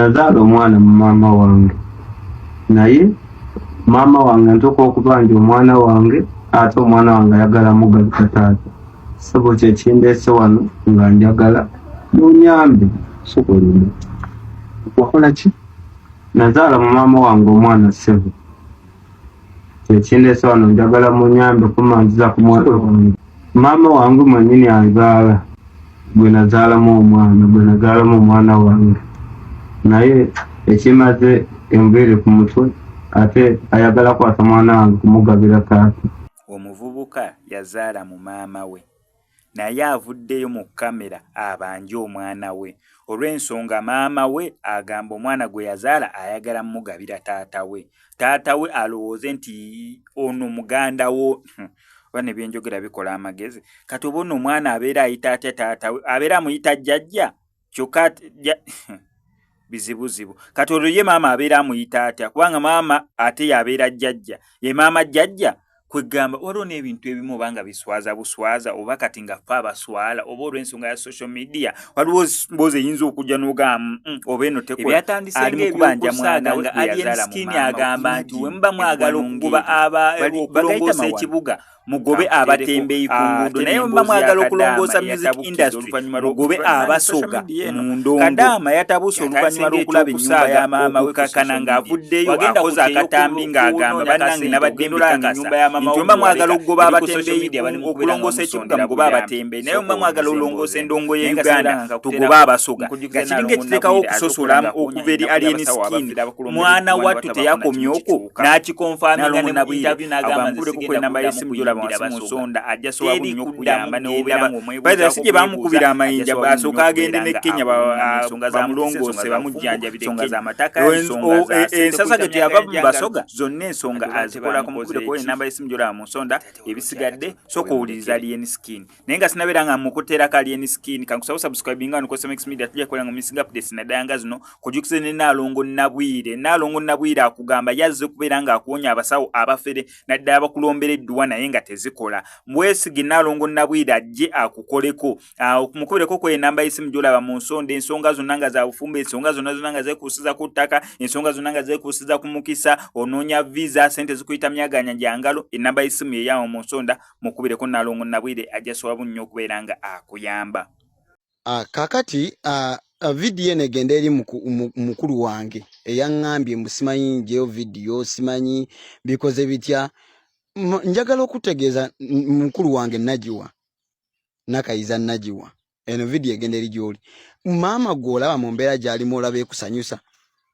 nazaala omwana mu maama wange naye maama wange ntuuka okuba nti omwana wange ate omwana wange ayagala mugabira taata sebo kyekindeese wano nga njagala munyambe sokolina wakola ki nazaala mu maama wange omwana sebo kyekindeese wano njagala munyambe kumanziza ku mwana wange maama wange mwennyini azaala gwe nazaalamu omwana wange naye ekimaze enviiri ku mutwe ate ayagala kwata mwana wange kumugabira taata. Omuvubuka yazaala mu maama we naye avuddeyo mu kamera abanje omwana we olw'ensonga maama we agamba omwana gwe yazaala ayagala mugabira taata we alowooze nti ono muganda wo bane byenjogera bikola amagezi kati obona omwana abeera ayita atya taata we abeera amuyita jjajja kyokka bizibuzibu kati olwo ye maama abeera amuyita atya kubanga maama ate yabeera jjajja ye maama jjajja kwegamba waliwo n'ebintu ebimu obanga biswaza buswaza oba kati nga ffe abaswala oba olw'ensonga ya social media waliwo mboozi eyinza okujja n'ogamba oba eno tekola ali mu kubanja mwana nga Alien Skin agamba nti we muba mwagala okugoba okulongoosa ekibuga mugobe abatembeeyi ku nguudo naye muba mwagala okulongoosa music industry mugobe abasoga mu ndongo. Kadaama yatabuse oluvannyuma lw'okulaba ennyumba ya maama we kakana ng'avuddeyo akoze akatambi ng'agamba bannange nabadde mbikakasa nti muba mwagala okugoba abatembeeyi okulongoosa ekibuga mugobe abatembeeyi naye muba mwagala olongoosa endongo y'e Uganda tugobe abasoga nga kiringa ekiteekawo okusosola okuva eri Alien Skin mwana wattu teyakomye okwo n'akikonfaaminga mu interview n'agamba namba y'essimu Musonda ajja soba bunyo okuyamba n'obera ng'omwebuuza si gye bamukubira amayinja basooka agende ne Kenya bamulongoose bamujjanjabire ensonga z'amataka ensasa ge tyava mu basoga zonna ensonga azikola ku mukubireko enamba y'essimu gy'olaba Musonda ebisigadde sooka owuliriza Alien Skin naye nga sinabeera nga mukuteerako Alien Skin kankusaba subscribe nga nuko Semex Media tujja kukola nga missing updates naddayanga zino kujukize ne Nalongo Nabwire akugamba yazze kubeera ng'akuwonya abasawo abafere naddala bakulombera edduwa naye nga tezikola mwesige Nalongo Nabwire ajje akukoleko kumukubireko kwe namba y'essimu gy'olaba mu nsonda ensonga zonna nga za bufumbe ensonga zonna nga zeekuusiza ku ttaka ensonga zonna nga zeekuusiza ku mukisa onoonya visa sente zikuyita myaganya gyangalo enamba y'essimu yeyawo mu nsonda mukubireko Nalongo Nabwire ajja soba nnyo okubeera nga akuyamba. Kakati video negenda eri mukulu wange eyaŋŋambye musimanyi njeyo video simanyi bikoze bitya njagala okutegeeza mukulu wange nagiwa nakayiza nagiwa eno video egenda eri gy'oli maama gw'olaba mu mbeera gy'alimu olaba ekusanyusa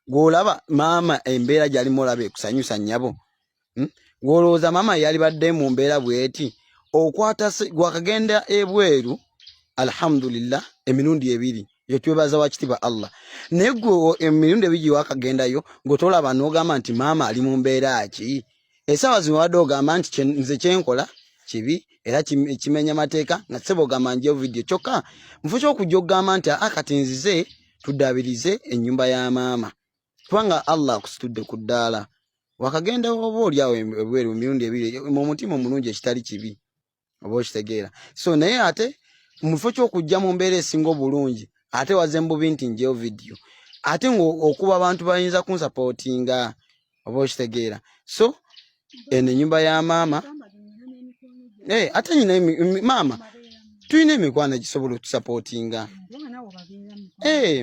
gw'olaba maama embeera gy'alimu olaba ekusanyusa nnyabo gw'olowooza maama yali badde mu mbeera bw'eti okwata gwakagenda ebweru alhamdulillah emirundi ebiri yetwebaza wakitiba Allah naye gwe emirundi ebiri wakagendayo ng'otolaba n'ogamba nti maama ali mu mbeera ki esawa zino wadde ogamba nti nze kyenkola kibi era kimenya mateeka nga sebo ogamba njeyo video kyokka mufu ky'okujja okugamba nti kati nzize tuddaabirize ennyumba ya maama kubanga Allah akusitudde ku ddaala wakagenda oba oliawo ebweru emirundi ebiri mu mutima omulungi ekitali kibi oba okitegeera so naye ate mufu ky'okujja mu mbeera esinga obulungi ate waze mbubi nti njeyo video ate ng'okuba abantu bayinza kunsapootinga oba okitegeera so eno ennyumba ya maama ate nyina maama tulina emikwano egisobola otusapootinga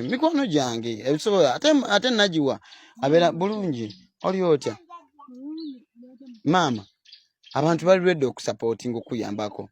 mikwano gyange ebisobola ate nagiwa abeera bulungi oli otya maama abantu bali redde okusapootinga okuyambako